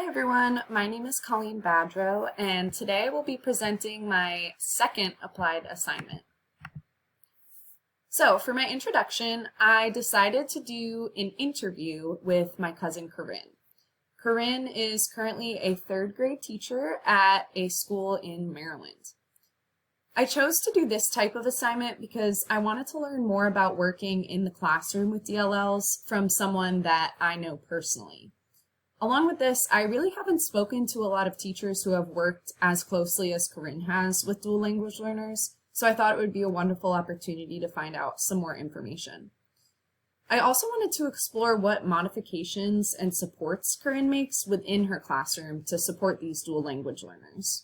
everyone, my name is Colleen Badrow, and today I will be presenting my second applied assignment. So for my introduction, I decided to do an interview with my cousin Corinne. Corinne is currently a third grade teacher at a school in Maryland. I chose to do this type of assignment because I wanted to learn more about working in the classroom with DLLs from someone that I know personally. Along with this, I really haven't spoken to a lot of teachers who have worked as closely as Corinne has with dual language learners, so I thought it would be a wonderful opportunity to find out some more information. I also wanted to explore what modifications and supports Corinne makes within her classroom to support these dual language learners.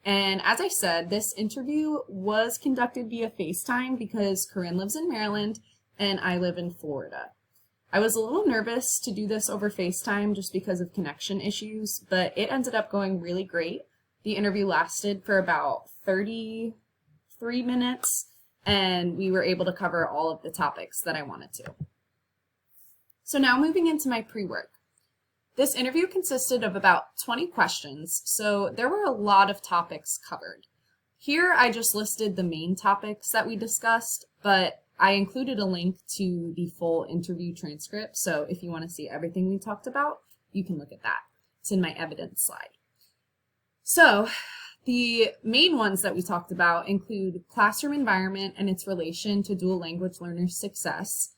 And as I said, this interview was conducted via FaceTime because Corinne lives in Maryland and I live in Florida. I was a little nervous to do this over FaceTime just because of connection issues, but it ended up going really great. The interview lasted for about 33 minutes, and we were able to cover all of the topics that I wanted to. So now moving into my pre-work. This interview consisted of about 20 questions, so there were a lot of topics covered. Here I just listed the main topics that we discussed, but I included a link to the full interview transcript, so if you want to see everything we talked about, you can look at that. It's in my evidence slide. So the main ones that we talked about include classroom environment and its relation to dual language learners' success,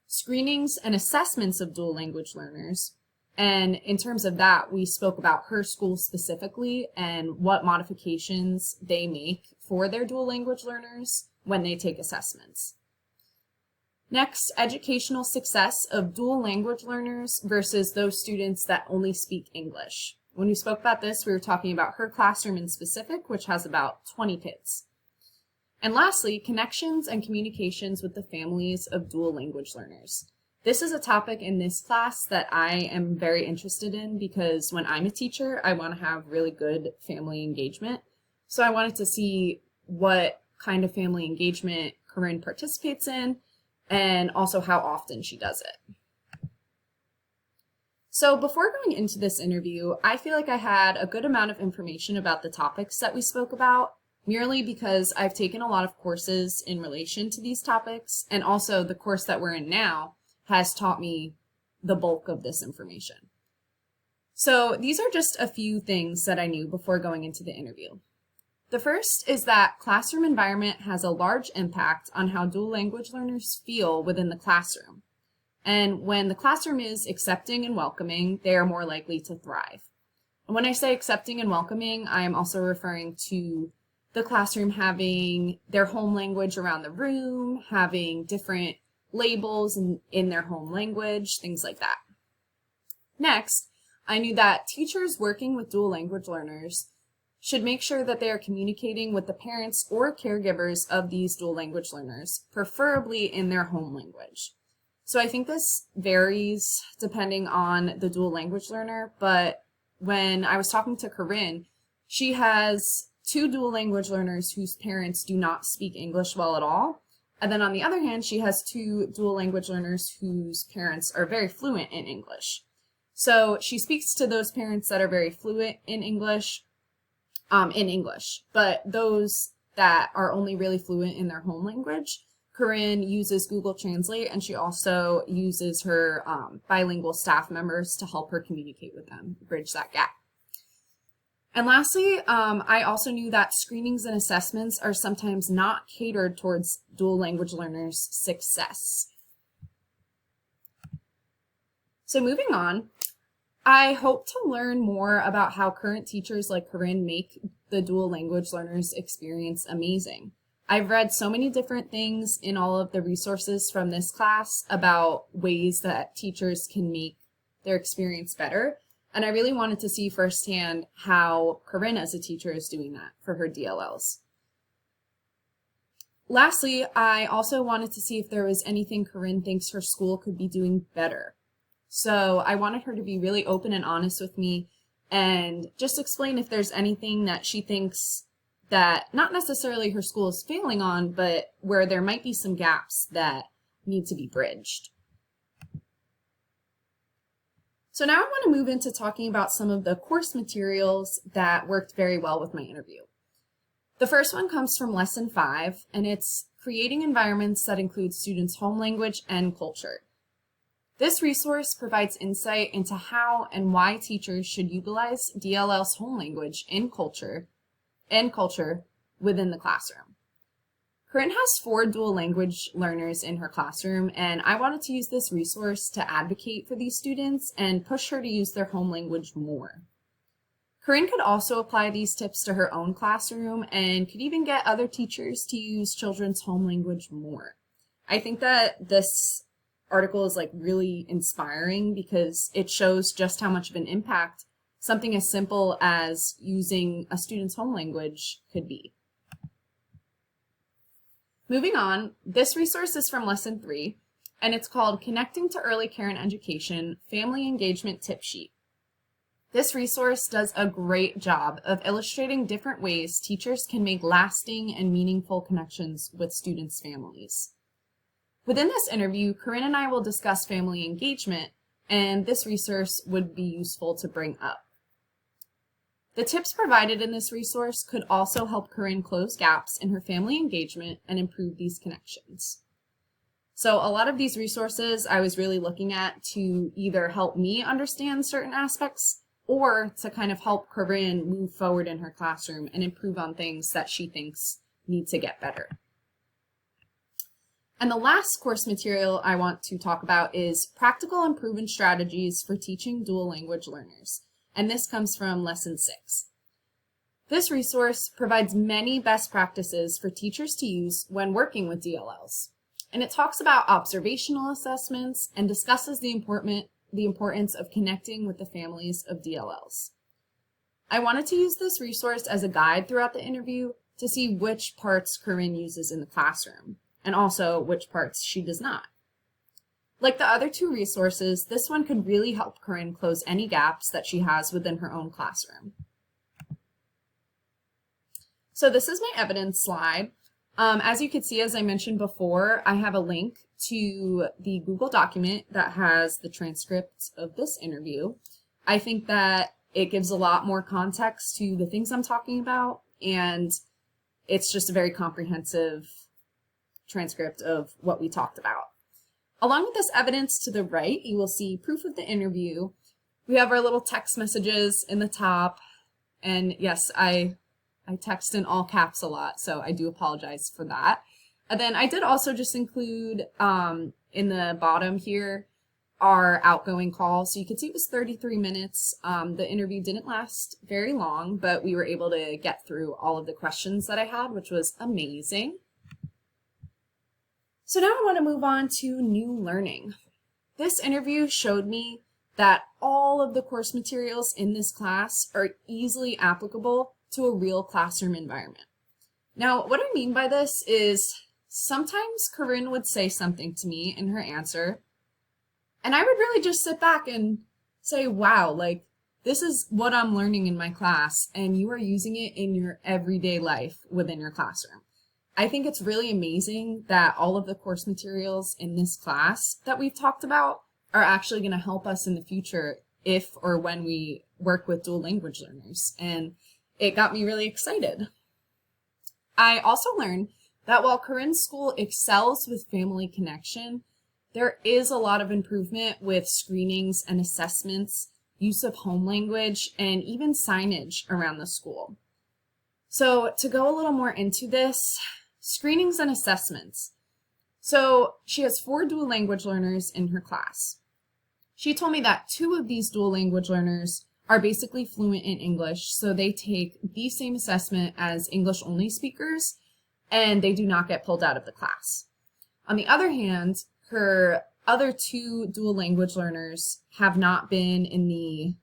screenings and assessments of dual language learners, and in terms of that, we spoke about her school specifically and what modifications they make for their dual language learners when they take assessments. Next, educational success of dual language learners versus those students that only speak English. When we spoke about this, we were talking about her classroom in specific, which has about 20 kids. And lastly, connections and communications with the families of dual language learners. This is a topic in this class that I am very interested in because when I'm a teacher, I want to have really good family engagement. So I wanted to see what kind of family engagement Corinne participates in, and also how often she does it. So before going into this interview, I feel like I had a good amount of information about the topics that we spoke about, merely because I've taken a lot of courses in relation to these topics, and also the course that we're in now has taught me the bulk of this information. So these are just a few things that I knew before going into the interview. The first is that classroom environment has a large impact on how dual language learners feel within the classroom. And when the classroom is accepting and welcoming, they are more likely to thrive. And when I say accepting and welcoming, I am also referring to the classroom having their home language around the room, having different labels in their home language, things like that. Next, I knew that teachers working with dual language learners should make sure that they are communicating with the parents or caregivers of these dual language learners, preferably in their home language. So I think this varies depending on the dual language learner, but when I was talking to Corinne, she has 2 dual language learners whose parents do not speak English well at all. And then on the other hand, she has 2 dual language learners whose parents are very fluent in English. So she speaks to those parents that are very fluent in English, but those that are only really fluent in their home language, Corinne uses Google Translate, and she also uses her bilingual staff members to help her communicate with them, bridge that gap. And lastly, I also knew that screenings and assessments are sometimes not catered towards dual language learners' success. So moving on, I hope to learn more about how current teachers like Corinne make the dual language learners' experience amazing. I've read so many different things in all of the resources from this class about ways that teachers can make their experience better, and I really wanted to see firsthand how Corinne as a teacher is doing that for her DLLs. Lastly, I also wanted to see if there was anything Corinne thinks her school could be doing better. So I wanted her to be really open and honest with me and just explain if there's anything that she thinks that not necessarily her school is failing on, but where there might be some gaps that need to be bridged. So now I want to move into talking about some of the course materials that worked very well with my interview. The first one comes from Lesson 5, and it's creating environments that include students' home language and culture. This resource provides insight into how and why teachers should utilize DLL's home language and culture within the classroom. Corinne has 4 dual language learners in her classroom, and I wanted to use this resource to advocate for these students and push her to use their home language more. Corinne could also apply these tips to her own classroom and could even get other teachers to use children's home language more. I think that this article is really inspiring because it shows just how much of an impact something as simple as using a student's home language could be. Moving on, this resource is from Lesson 3, and it's called Connecting to Early Care and Education Family Engagement Tip Sheet. This resource does a great job of illustrating different ways teachers can make lasting and meaningful connections with students' families. Within this interview, Corinne and I will discuss family engagement, and this resource would be useful to bring up. The tips provided in this resource could also help Corinne close gaps in her family engagement and improve these connections. So a lot of these resources I was really looking at to either help me understand certain aspects or to kind of help Corinne move forward in her classroom and improve on things that she thinks need to get better. And the last course material I want to talk about is Practical and Proven Strategies for Teaching Dual Language Learners. And this comes from Lesson 6. This resource provides many best practices for teachers to use when working with DLLs. And it talks about observational assessments and discusses the importance of connecting with the families of DLLs. I wanted to use this resource as a guide throughout the interview to see which parts Corinne uses in the classroom, and also which parts she does not. Like the other 2 resources, this one could really help Corinne close any gaps that she has within her own classroom. So this is my evidence slide. As you can see, as I mentioned before, I have a link to the Google document that has the transcript of this interview. I think that it gives a lot more context to the things I'm talking about, and it's just a very comprehensive transcript of what we talked about. Along with this evidence to the right, you will see proof of the interview. We have our little text messages in the top, and yes, I text in all caps a lot, so I do apologize for that. And then I did also just include in the bottom here our outgoing call. So you can see it was 33 minutes. The interview didn't last very long, but we were able to get through all of the questions that I had, which was amazing. So now I want to move on to new learning. This interview showed me that all of the course materials in this class are easily applicable to a real classroom environment. Now, what I mean by this is sometimes Corinne would say something to me in her answer, and I would really just sit back and say, wow, this is what I'm learning in my class, and you are using it in your everyday life within your classroom. I think it's really amazing that all of the course materials in this class that we've talked about are actually going to help us in the future if or when we work with dual language learners, and it got me really excited. I also learned that while Corinne's school excels with family connection, there is a lot of improvement with screenings and assessments, use of home language, and even signage around the school. So to go a little more into this, screenings and assessments. So she has 4 dual language learners in her class. She told me that 2 of these dual language learners are basically fluent in English, so they take the same assessment as English only speakers, and they do not get pulled out of the class. On the other hand, her other 2 dual language learners have not been in the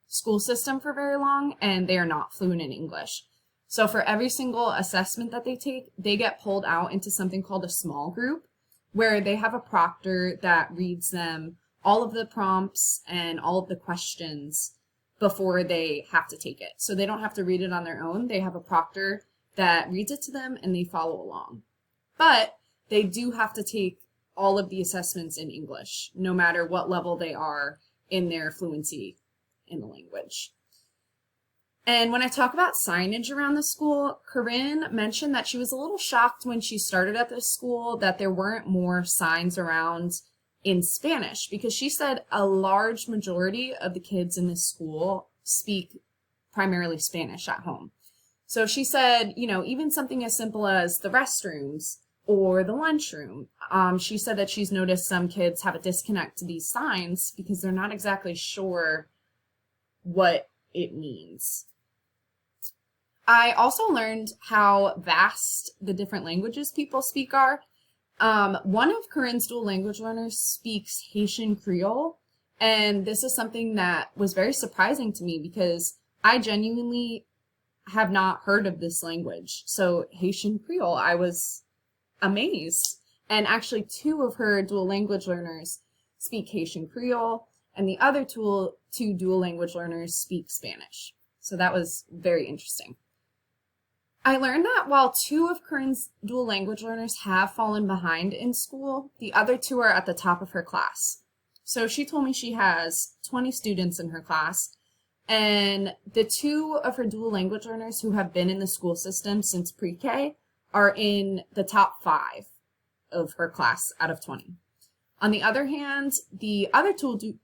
school system for very long, and they are not fluent in English. So for every single assessment that they take, they get pulled out into something called a small group, where they have a proctor that reads them all of the prompts and all of the questions before they have to take it. So they don't have to read it on their own. They have a proctor that reads it to them and they follow along. But they do have to take all of the assessments in English, no matter what level they are in their fluency in the language. And when I talk about signage around the school, Corinne mentioned that she was a little shocked when she started at this school that there weren't more signs around in Spanish, because she said a large majority of the kids in this school speak primarily Spanish at home. So she said, even something as simple as the restrooms or the lunchroom, she said that she's noticed some kids have a disconnect to these signs because they're not exactly sure what it means. I also learned how vast the different languages people speak are. One of Corinne's dual language learners speaks Haitian Creole, and this is something that was very surprising to me because I genuinely have not heard of this language. So Haitian Creole, I was amazed. And actually 2 of her dual language learners speak Haitian Creole, and the other 2 dual language learners speak Spanish. So that was very interesting. I learned that while 2 of Corinne's dual language learners have fallen behind in school, the other 2 are at the top of her class. So she told me she has 20 students in her class, and the 2 of her dual language learners who have been in the school system since pre-K are in the top 5 of her class out of 20. On the other hand, the other 2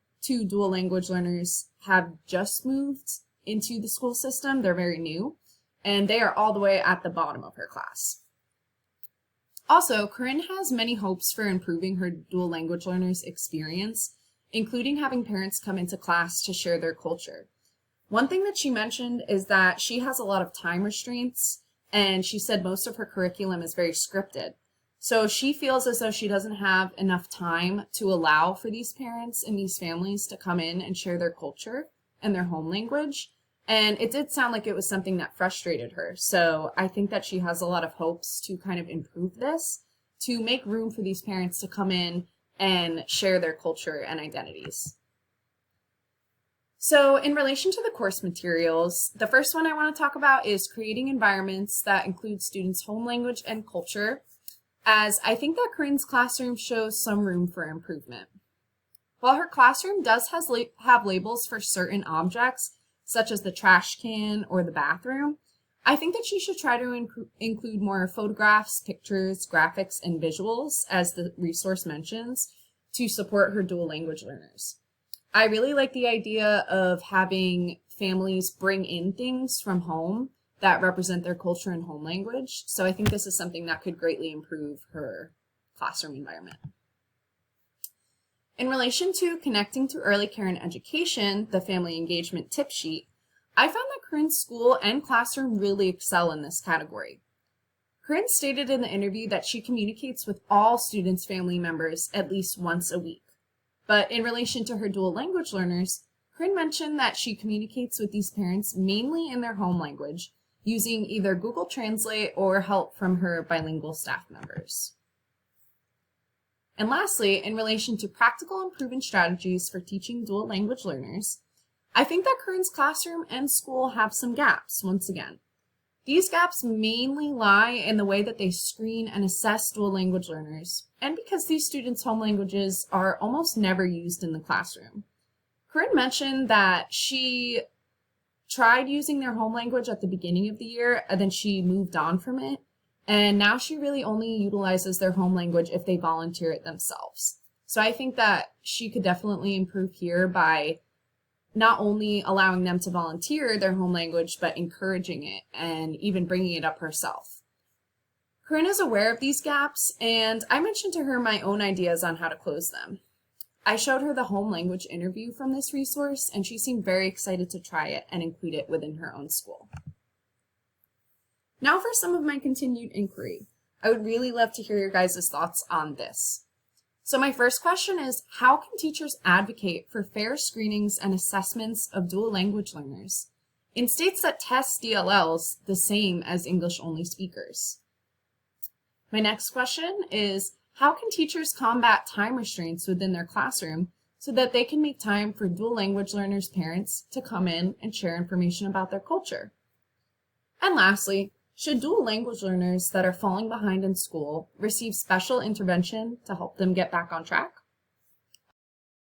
dual language learners have just moved into the school system. They're very new, and they are all the way at the bottom of her class. Also, Corinne has many hopes for improving her dual language learners' experience, including having parents come into class to share their culture. One thing that she mentioned is that she has a lot of time restraints, and she said most of her curriculum is very scripted. So she feels as though she doesn't have enough time to allow for these parents and these families to come in and share their culture and their home language. And it did sound like it was something that frustrated her. So I think that she has a lot of hopes to kind of improve this, to make room for these parents to come in and share their culture and identities. So in relation to the course materials, the first one I want to talk about is creating environments that include students' home language and culture, as I think that Corinne's classroom shows some room for improvement. While her classroom does have labels for certain objects, such as the trash can or the bathroom, I think that she should try to include more photographs, pictures, graphics, and visuals, as the resource mentions, to support her dual language learners. I really like the idea of having families bring in things from home that represent their culture and home language, so I think this is something that could greatly improve her classroom environment. In relation to connecting to early care and education, the family engagement tip sheet, I found that Corinne's school and classroom really excel in this category. Corinne stated in the interview that she communicates with all students' family members at least once a week. But in relation to her dual language learners, Corinne mentioned that she communicates with these parents mainly in their home language, using either Google Translate or help from her bilingual staff members. And lastly, in relation to practical and proven strategies for teaching dual language learners, I think that Corinne's classroom and school have some gaps once again. These gaps mainly lie in the way that they screen and assess dual language learners, and because these students' home languages are almost never used in the classroom. Corinne mentioned that she tried using their home language at the beginning of the year, and then she moved on from it. And now she really only utilizes their home language if they volunteer it themselves. So I think that she could definitely improve here by not only allowing them to volunteer their home language, but encouraging it and even bringing it up herself. Corinne is aware of these gaps, and I mentioned to her my own ideas on how to close them. I showed her the home language interview from this resource, and she seemed very excited to try it and include it within her own school. Now for some of my continued inquiry. I would really love to hear your guys' thoughts on this. So my first question is, how can teachers advocate for fair screenings and assessments of dual language learners in states that test DLLs the same as English-only speakers? My next question is, how can teachers combat time restraints within their classroom so that they can make time for dual language learners' parents to come in and share information about their culture? And lastly, should dual language learners that are falling behind in school receive special intervention to help them get back on track?